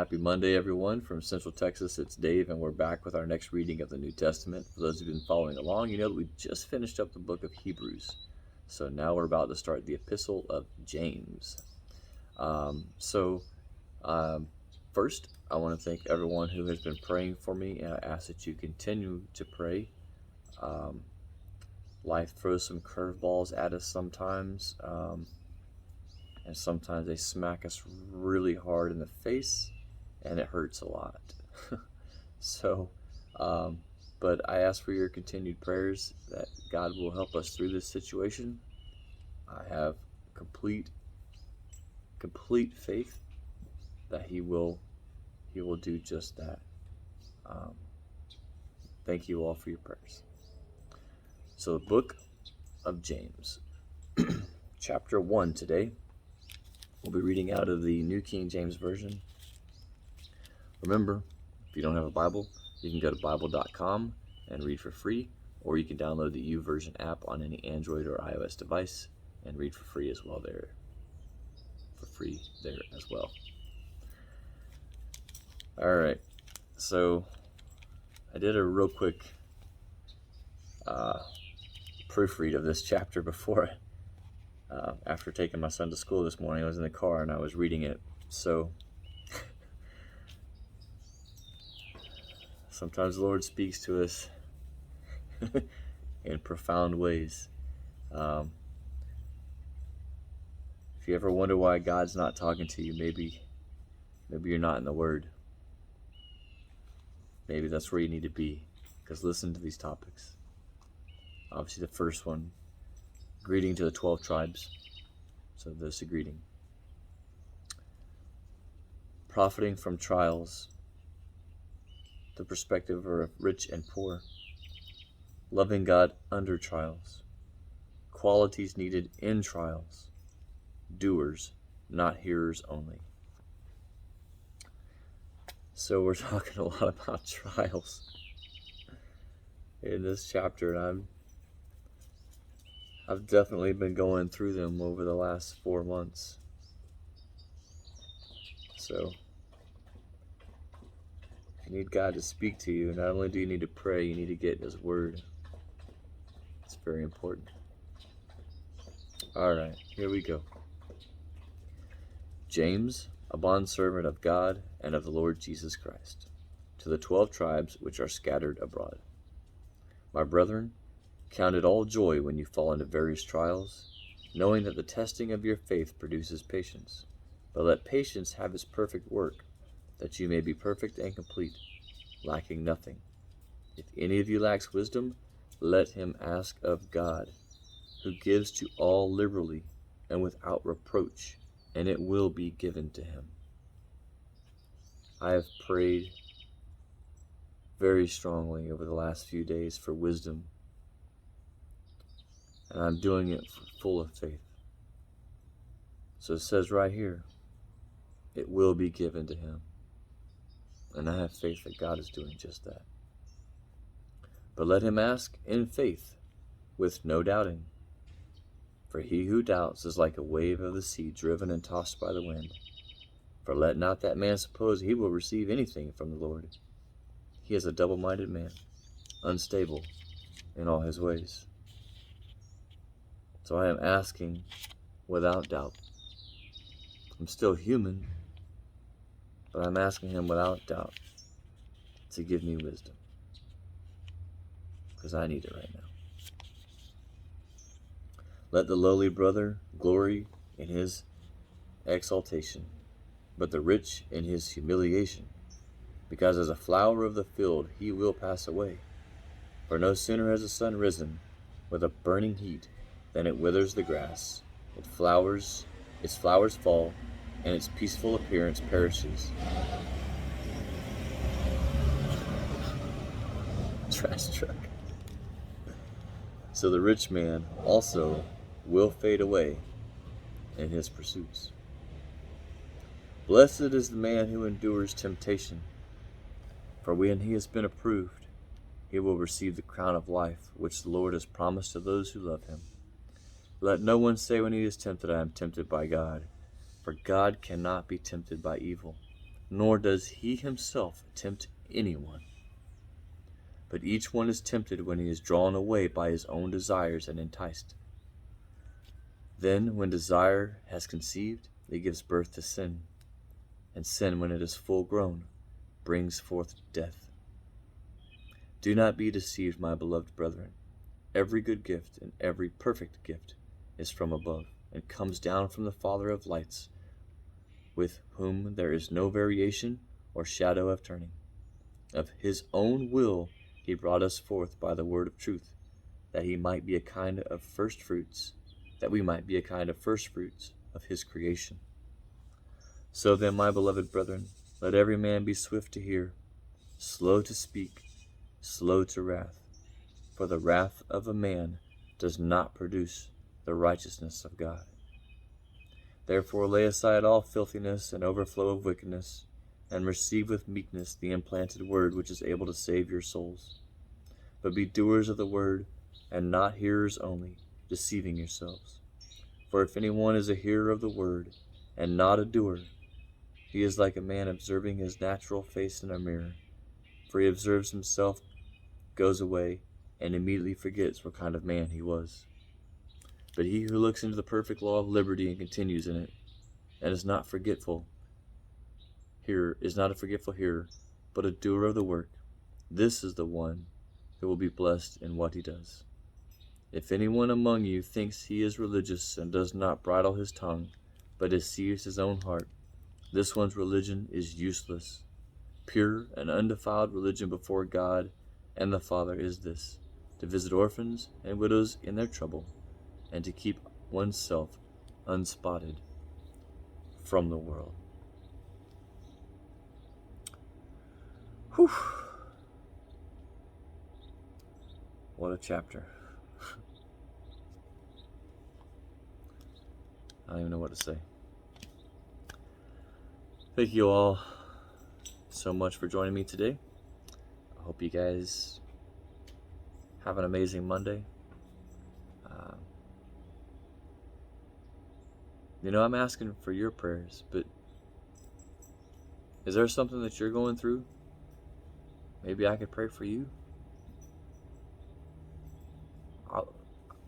Happy Monday, everyone. From Central Texas, it's Dave, and we're back with our next reading of the New Testament. For those who've been following along, you know that we just finished up the book of Hebrews. So now we're about to start the epistle of James. First, I want to thank everyone who has been praying for me, and I ask that you continue to pray. Life throws some curveballs at us sometimes, and sometimes they smack us really hard in the face, and it hurts a lot. But I ask for your continued prayers that God will help us through this situation. I have complete faith that He will do just that. Thank you all for your prayers. So the book of James, chapter 1 today. We'll be reading out of the New King James Version. Remember, if you don't have a Bible, you can go to Bible.com and read for free, or you can download the YouVersion app on any Android or iOS device and read for free as well there. All right, so I did a real quick proofread of this chapter before after taking my son to school this morning. I was in the car and I was reading it. So sometimes the Lord speaks to us in profound ways. If you ever wonder why God's not talking to you, maybe you're not in the Word. Maybe that's where you need to be, because listen to these topics. Obviously the first one, greeting to the 12 tribes. So this is a greeting. Profiting from trials, the perspective of rich and poor. Loving God under trials. Qualities needed in trials. Doers, not hearers only. So we're talking a lot about trials in this chapter, and I've definitely been going through them over the last 4 months. So you need God to speak to you. Not only do you need to pray, you need to get His Word. It's very important. All right, here we go. James, a bondservant of God and of the Lord Jesus Christ, to the 12 tribes which are scattered abroad. My brethren, count it all joy when you fall into various trials, knowing that the testing of your faith produces patience. But let patience have its perfect work, that you may be perfect and complete, lacking nothing. If any of you lacks wisdom, let him ask of God, who gives to all liberally and without reproach, and it will be given to him. I have prayed very strongly over the last few days for wisdom, and I'm doing it full of faith. So it says right here, it will be given to him. And I have faith that God is doing just that. But let him ask in faith, with no doubting. For he who doubts is like a wave of the sea, driven and tossed by the wind. For let not that man suppose he will receive anything from the Lord. He is a double-minded man, unstable in all his ways. So I am asking without doubt. I'm still human, but I'm asking him without doubt to give me wisdom, because I need it right now. Let the lowly brother glory in his exaltation, but the rich in his humiliation, because as a flower of the field he will pass away. For no sooner has the sun risen with a burning heat than it withers the grass, its flowers fall, and its peaceful appearance perishes. Trash truck. So the rich man also will fade away in his pursuits. Blessed is the man who endures temptation, for when he has been approved, he will receive the crown of life which the Lord has promised to those who love him. Let no one say when he is tempted, I am tempted by God, for God cannot be tempted by evil, nor does he himself tempt anyone. But each one is tempted when he is drawn away by his own desires and enticed. Then, when desire has conceived, it gives birth to sin. And sin, when it is full grown, brings forth death. Do not be deceived, my beloved brethren. Every good gift and every perfect gift is from above, and comes down from the Father of lights, with whom there is no variation or shadow of turning. Of his own will he brought us forth by the word of truth, that we might be a kind of first fruits of his creation. So then, my beloved brethren, let every man be swift to hear, slow to speak, slow to wrath, for the wrath of a man does not produce the righteousness of God. Therefore lay aside all filthiness and overflow of wickedness, and receive with meekness the implanted word which is able to save your souls. But be doers of the word, and not hearers only, deceiving yourselves. For if anyone is a hearer of the word, and not a doer, he is like a man observing his natural face in a mirror. For he observes himself, goes away, and immediately forgets what kind of man he was. But he who looks into the perfect law of liberty and continues in it, and is not a forgetful hearer, but a doer of the work, this is the one who will be blessed in what he does. If anyone among you thinks he is religious and does not bridle his tongue, but deceives his own heart, this one's religion is useless. Pure and undefiled religion before God and the Father is this: to visit orphans and widows in their trouble, and to keep oneself unspotted from the world. Whew. What a chapter. I don't even know what to say. Thank you all so much for joining me today. I hope you guys have an amazing Monday. I'm asking for your prayers, but is there something that you're going through? Maybe I could pray for you.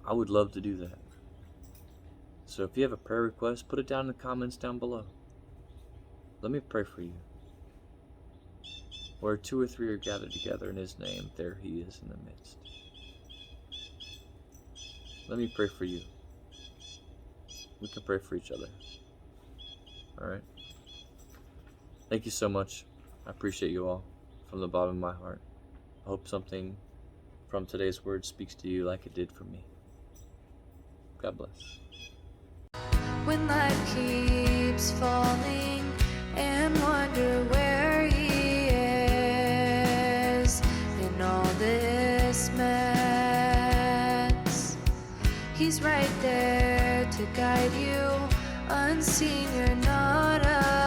I would love to do that. So if you have a prayer request, put it down in the comments down below. Let me pray for you. Where 2 or 3 are gathered together in his name, there he is in the midst. Let me pray for you. We can pray for each other. Alright? Thank you so much. I appreciate you all from the bottom of my heart. I hope something from today's word speaks to you like it did for me. God bless. When life keeps falling and wonder where he is in all this mess, he's right there to guide you. Unseen, you're not alone.